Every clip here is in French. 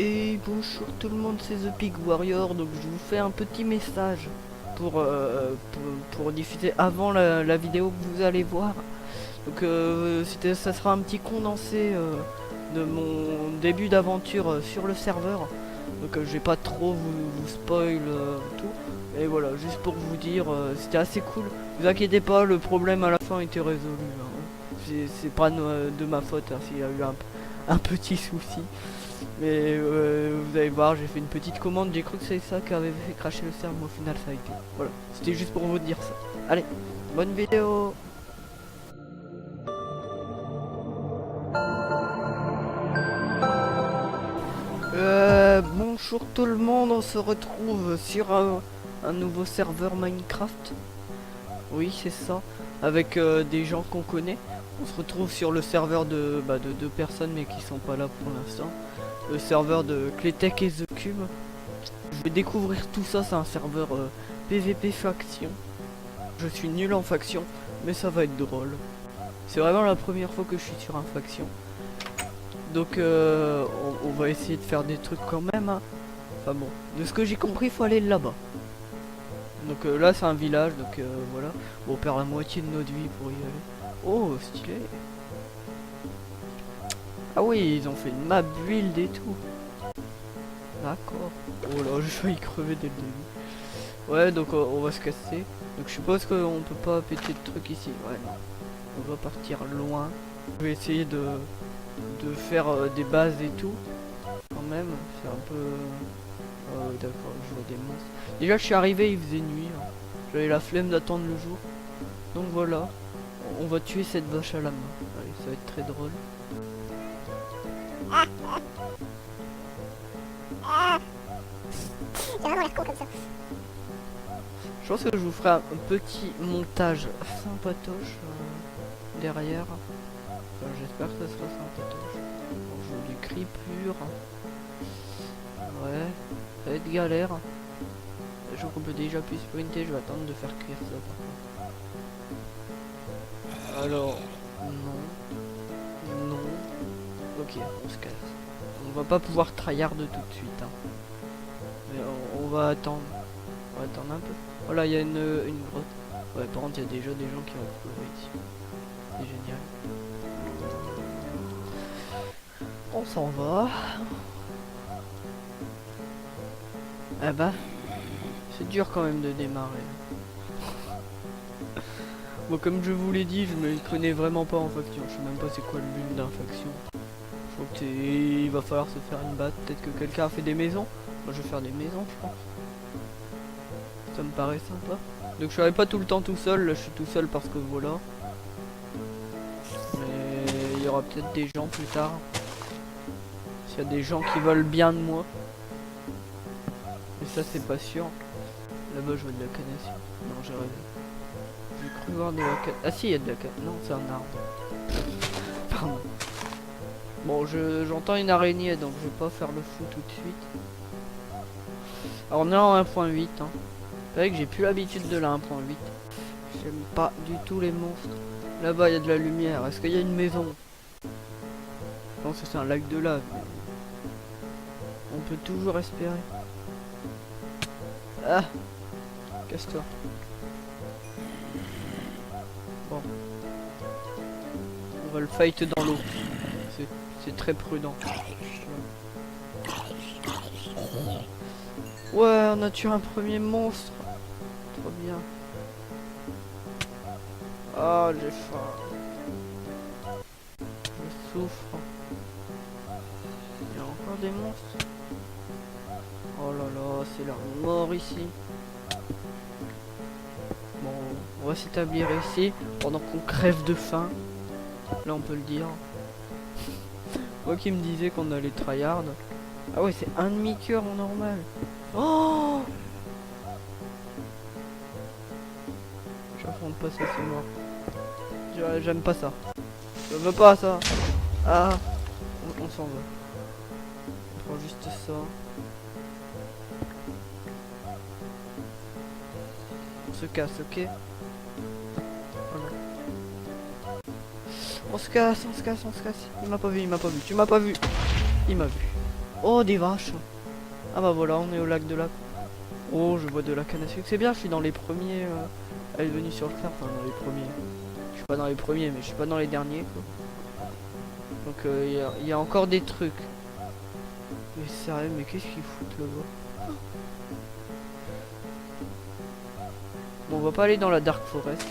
Et bonjour tout le monde, c'est The Pig Warrior. Donc je vous fais un petit message pour diffuser avant la vidéo que vous allez voir. Donc ça sera un petit condensé de mon début d'aventure sur le serveur. Donc je vais pas trop vous spoil tout. Et voilà, juste pour vous dire, c'était assez cool. Vous inquiétez pas, le problème à la fin était résolu, hein. C'est pas de ma faute, hein, s'il y a eu un petit souci. Mais vous allez voir, j'ai fait une petite commande, j'ai cru que c'est ça qui avait fait cracher le serveur, mais au final ça a été. Voilà, c'était juste pour vous dire ça. Allez, bonne vidéo. Bonjour tout le monde, on se retrouve sur un nouveau serveur Minecraft. Oui, c'est ça, avec des gens qu'on connaît. On se retrouve sur le serveur de deux personnes, mais qui sont pas là pour l'instant. Le serveur de Clétech et The Cube. Je vais découvrir tout ça, c'est un serveur PVP faction. Je suis nul en faction, mais ça va être drôle. C'est vraiment la première fois que je suis sur un faction. Donc on va essayer de faire des trucs quand même, hein. Enfin bon, de ce que j'ai compris, il faut aller là-bas. Donc là c'est un village, donc voilà. Bon, on perd la moitié de notre vie pour y aller. Oh, stylé. Ah oui, ils ont fait une map build et tout. D'accord. Oh là, j'ai failli crever dès le début. Ouais, donc on va se casser. Donc je suppose qu'on peut pas péter de trucs ici. Ouais, non. On va partir loin. Je vais essayer de faire des bases et tout. Quand même, c'est un peu... Oh, d'accord, je vois des monstres. Déjà, je suis arrivé, il faisait nuit, hein. J'avais la flemme d'attendre le jour. Donc voilà. On va tuer cette vache à la main. Allez, ça va être très drôle. J'ai vraiment l'air con comme ça. Je pense que je vous ferai un petit montage sympatoche derrière. Enfin, j'espère que ça sera sympatoche. Bon, je veux du cri pur. Ouais, ça va être galère. Je crois qu'on peut déjà plus sprinter, je vais attendre de faire cuire ça par contre. Alors, non. Non. Ok, on se casse. On va pas pouvoir tryhard tout de suite, hein. Mais on va attendre. On va attendre un peu. Voilà, il y a une grotte. Ouais, par contre, il y a déjà des gens qui vont explorer ici. C'est génial. On s'en va. Ah bah, c'est dur quand même de démarrer. Bon, comme je vous l'ai dit, je me connais vraiment pas en faction. Je sais même pas c'est quoi le but d'un faction. Je crois que il va falloir se faire une batte. Peut-être que quelqu'un a fait des maisons. Moi, je vais faire des maisons, je pense. Ça me paraît sympa. Donc je serai pas tout le temps tout seul, là je suis tout seul parce que voilà. Mais il y aura peut-être des gens plus tard. S'il y a des gens qui veulent bien de moi. Mais ça c'est pas sûr. Là-bas je vois de la canne à sucre. Non, j'ai rêvé. J'ai cru voir de la canne. Ah si, il y a de la canne. Non, c'est un arbre. Pardon. Bon, j'entends une araignée, donc je vais pas faire le fou tout de suite. Alors on est en 1.8, hein. C'est vrai que j'ai plus l'habitude de la 1.8. J'aime pas du tout les monstres. Là-bas il y a de la lumière. Est-ce qu'il y a une maison? Je pense que c'est un lac de lave. On peut toujours espérer. Ah, casse-toi. Bon. On va le fight dans l'eau. C'est très prudent. Ouais, on a tué un premier monstre. Trop bien. Oh, j'ai faim. Je souffre. Il y a encore des monstres. Oh là là, c'est la mort ici. Bon, on va s'établir ici pendant qu'on crève de faim. Là, on peut le dire. Moi qui me disais qu'on allait tryhard. Ah ouais, c'est un demi-cœur en normal. Oh! J'affronte pas ça, c'est mort. J'aime pas ça. Je veux pas ça. Ah! On s'en va. On prend juste ça. On se casse, ok? Voilà. On se casse, on se casse, on se casse. Il m'a pas vu, il m'a pas vu. Tu m'as pas vu. Il m'a vu. Oh, des vaches. Ah bah voilà, on est au lac de la... Oh, je vois de la canne à sucre. C'est bien, je suis dans les premiers à être venu sur le fer. Enfin, dans les premiers. Je suis pas dans les premiers, mais je suis pas dans les derniers, quoi. Donc, il y a encore des trucs. Mais sérieux, mais qu'est-ce qu'ils foutent là-bas? Bon, on va pas aller dans la Dark Forest.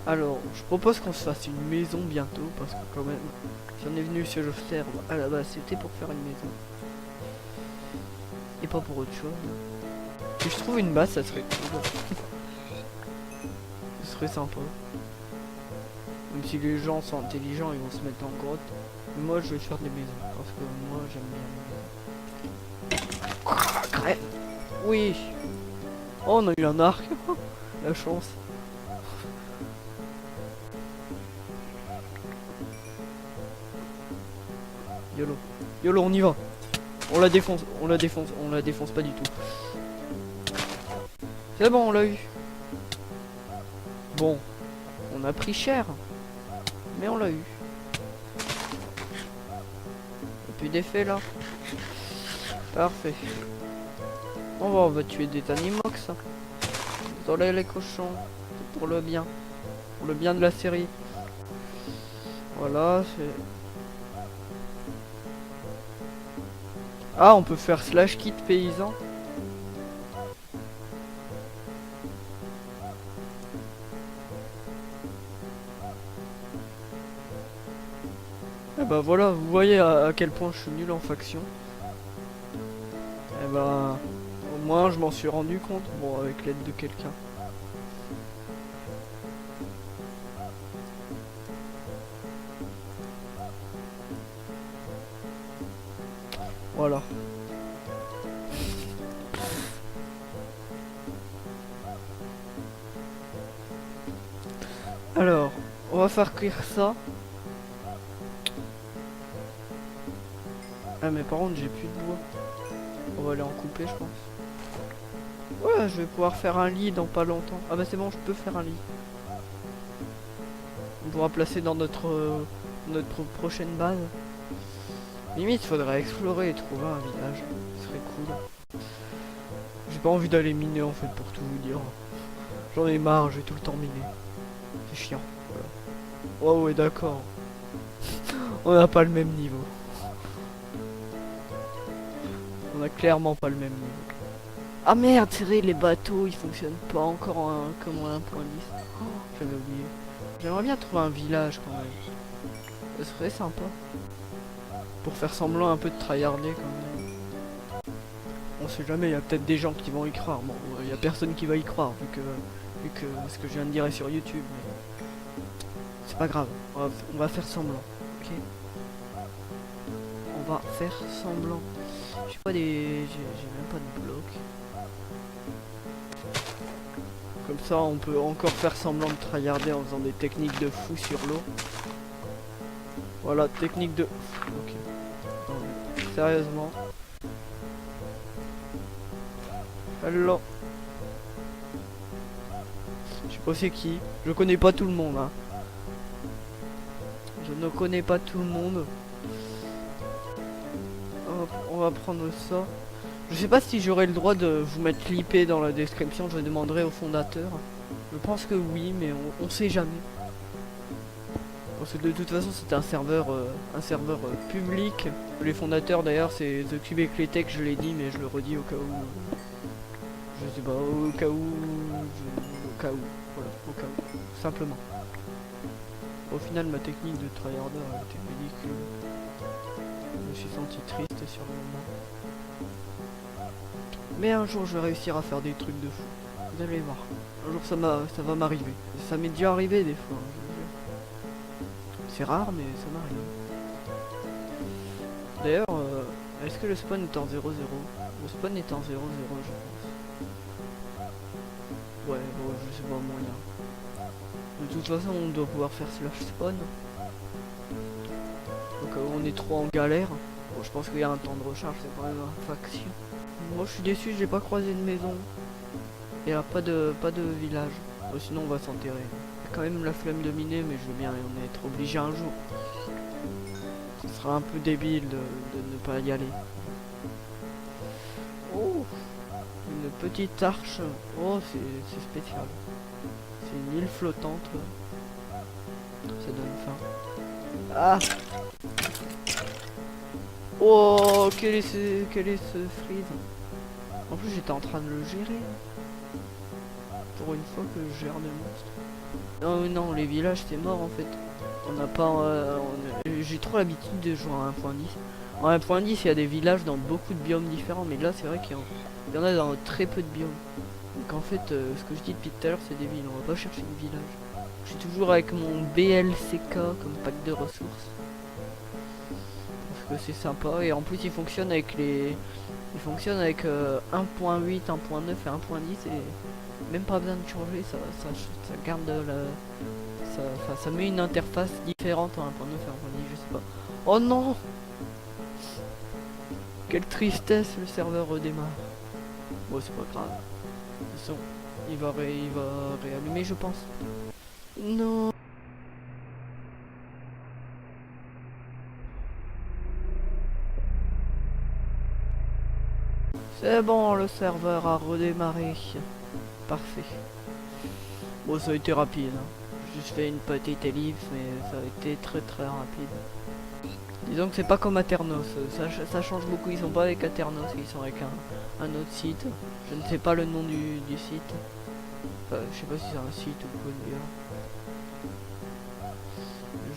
Alors, je propose qu'on se fasse une maison bientôt, parce que quand même, si on est venu sur le serve à la base, c'était pour faire une maison. Et pas pour autre chose. Si je trouve une base, ça serait cool. Ce serait sympa. Même si les gens sont intelligents, ils vont se mettre en grotte. Mais moi, je vais faire des maisons, parce que moi, j'aime bien les maisons. Oui. Oh, on a eu un arc. La chance. YOLO. YOLO, on y va. On la défonce, on la défonce, on la défonce pas du tout. C'est bon, on l'a eu. Bon, on a pris cher. Mais on l'a eu. Y'a plus d'effet là. Parfait. On va tuer des animaux que ça. Désolé les cochons. C'est pour le bien. Pour le bien de la série. Voilà, c'est... Ah, on peut faire slash kit paysan. Et bah voilà, vous voyez à quel point je suis nul en faction. Et bah, au moins je m'en suis rendu compte, bon, avec l'aide de quelqu'un. Voilà. Alors, on va faire cuire ça. Ah mais par contre j'ai plus de bois. On va aller en couper je pense. Ouais, je vais pouvoir faire un lit dans pas longtemps. Ah bah c'est bon, je peux faire un lit. On pourra placer dans notre prochaine base. Limite, faudrait explorer et trouver un village. Ce serait cool. J'ai pas envie d'aller miner en fait pour tout vous dire. J'en ai marre, je vais tout le temps miner. C'est chiant. Voilà. Oh ouais d'accord. On n'a pas le même niveau. On a clairement pas le même niveau. Ah merde, c'est vrai, les bateaux ils fonctionnent pas encore comme en 1.10. Oh, j'avais oublié. J'aimerais bien trouver un village quand même. Ce serait sympa. Pour faire semblant un peu de tryharder quand même. On sait jamais, il y a peut-être des gens qui vont y croire. Bon, il y a personne qui va y croire vu que ce que je viens de dire est sur YouTube. Mais c'est pas grave, on va faire semblant. Ok. On va faire semblant. J'ai pas des. J'ai même pas de blocs. Comme ça on peut encore faire semblant de tryharder en faisant des techniques de fou sur l'eau. Voilà, technique de. Ok. Non, mais sérieusement. Alors. Je sais pas c'est qui. Je connais pas tout le monde hein. Je ne connais pas tout le monde. Hop, on va prendre ça. Je sais pas si j'aurai le droit de vous mettre l'IP dans la description, je demanderai au fondateur. Je pense que oui, mais on sait jamais. Parce que de toute façon c'était un serveur public. Les fondateurs d'ailleurs c'est The Cube Eclectech, je l'ai dit mais je le redis au cas où. Je sais pas, au cas où. Au cas où. Voilà, au cas où. Simplement. Au final ma technique de tryharder a été ridicule. Je me suis senti triste sur le moment. Mais un jour je vais réussir à faire des trucs de fou. Vous allez voir. Un jour ça va m'arriver. Ça m'est déjà arrivé des fois. C'est rare mais ça m'arrive. D'ailleurs, est-ce que le spawn est en 0-0? Le spawn est en 0-0 je pense. Ouais, bon, je sais pas moyen. De toute façon on doit pouvoir faire slash spawn. Donc on est trop en galère. Bon, je pense qu'il y a un temps de recharge, c'est quand même une faction. Moi je suis déçu, j'ai pas croisé de maison. Et là pas de village. Sinon on va s'enterrer. J'ai quand même la flemme de miner mais je veux bien en être obligé un jour. Ce Ce sera un peu débile de ne pas y aller. Oh, une petite arche. Oh, c'est spécial. C'est une île flottante. Ça donne faim. Ah. Oh, quel est ce freeze. En plus, j'étais en train de le gérer. Pour une fois que je gère des monstres. Non, non, les villages, c'est mort en fait. On n'a pas... J'ai trop l'habitude de jouer à 1.10. En 1.10, il y a des villages dans beaucoup de biomes différents, mais là, c'est vrai qu'il y en a dans très peu de biomes. Donc en fait, ce que je dis depuis tout à l'heure, c'est débile. On va pas chercher de village. Je suis toujours avec mon BLCK comme pack de ressources. Parce que c'est sympa. Et en plus, il fonctionne avec les... Il fonctionne avec 1.8, 1.9 et 1.10 et même pas besoin de changer, ça garde la... Ça met une interface différente en 1.9 et 1.10, je sais pas. Oh non! Quelle tristesse, le serveur redémarre. Bon, c'est pas grave. De toute façon, il va réallumer, je pense. Non! C'est bon, le serveur a redémarré. Parfait. Bon, ça a été rapide. Hein. J'ai juste fait une petite ellipse, mais ça a été très rapide. Disons que c'est pas comme Aternos. Ça change beaucoup. Ils sont pas avec Aternos, ils sont avec un autre site. Je ne sais pas le nom du site. Enfin, je sais pas si c'est un site ou quoi d'ailleurs.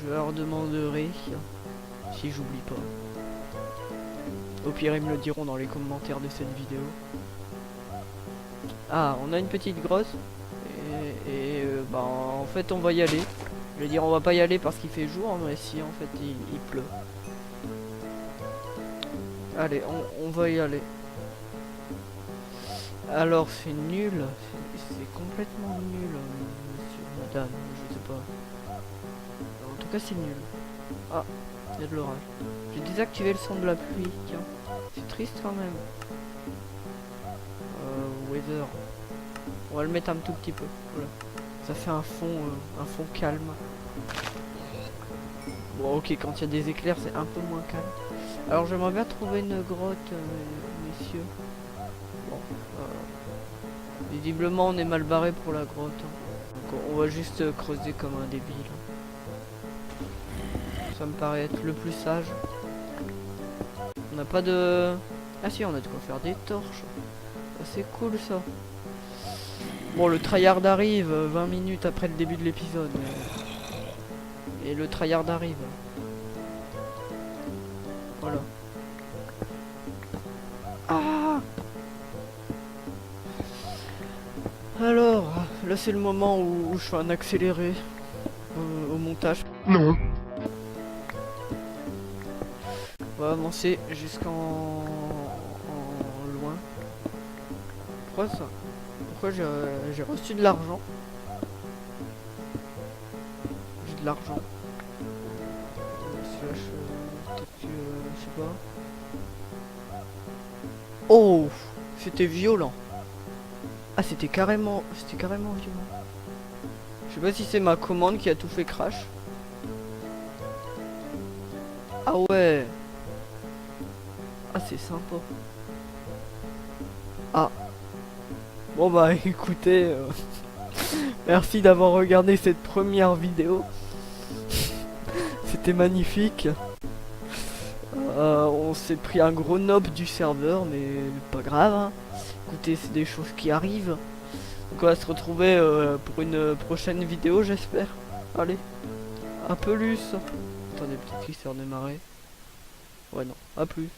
Je leur demanderai si j'oublie pas. Au pire, ils me le diront dans les commentaires de cette vidéo. Ah, on a une petite grotte. Et bah, en fait, on va y aller. Je vais dire, on va pas y aller parce qu'il fait jour, mais si, en fait, il pleut. Allez, on va y aller. Alors, c'est nul. C'est complètement nul, monsieur, madame, je sais pas. En tout cas, c'est nul. Ah, il y a de l'orage. J'ai désactivé le son de la pluie, tiens. C'est triste quand même. Weather. On va le mettre un tout petit peu. Voilà. Ça fait un fond calme. Bon, ok, quand il y a des éclairs, c'est un peu moins calme. Alors, j'aimerais bien trouver une grotte, messieurs. Bon, visiblement, on est mal barré pour la grotte. Hein. Donc, on va juste creuser comme un débile. Ça me paraît être le plus sage. On n'a pas de... Ah si, on a de quoi faire des torches. C'est cool ça. Bon, le tryhard arrive 20 minutes après le début de l'épisode. Et le tryhard arrive. Voilà. Ah! Alors, là c'est le moment où je fais un accéléré au montage. Non. On va avancer jusqu'en loin. Pourquoi ça? Pourquoi j'ai reçu de l'argent? J'ai de l'argent. Slash, peut-être que, je sais pas. Oh, c'était violent. Ah, c'était carrément violent. Je sais pas si c'est ma commande qui a tout fait crash. Ah ouais. Ah, c'est sympa. Ah. Bon bah écoutez, merci d'avoir regardé cette première vidéo. C'était magnifique. On s'est pris un gros nob du serveur, mais pas grave. Hein. Écoutez, c'est des choses qui arrivent. Donc on va se retrouver pour une prochaine vidéo, j'espère. Allez, à plus. Attendez, peut-être qu'il s'est redémarré. Ouais, non, à plus.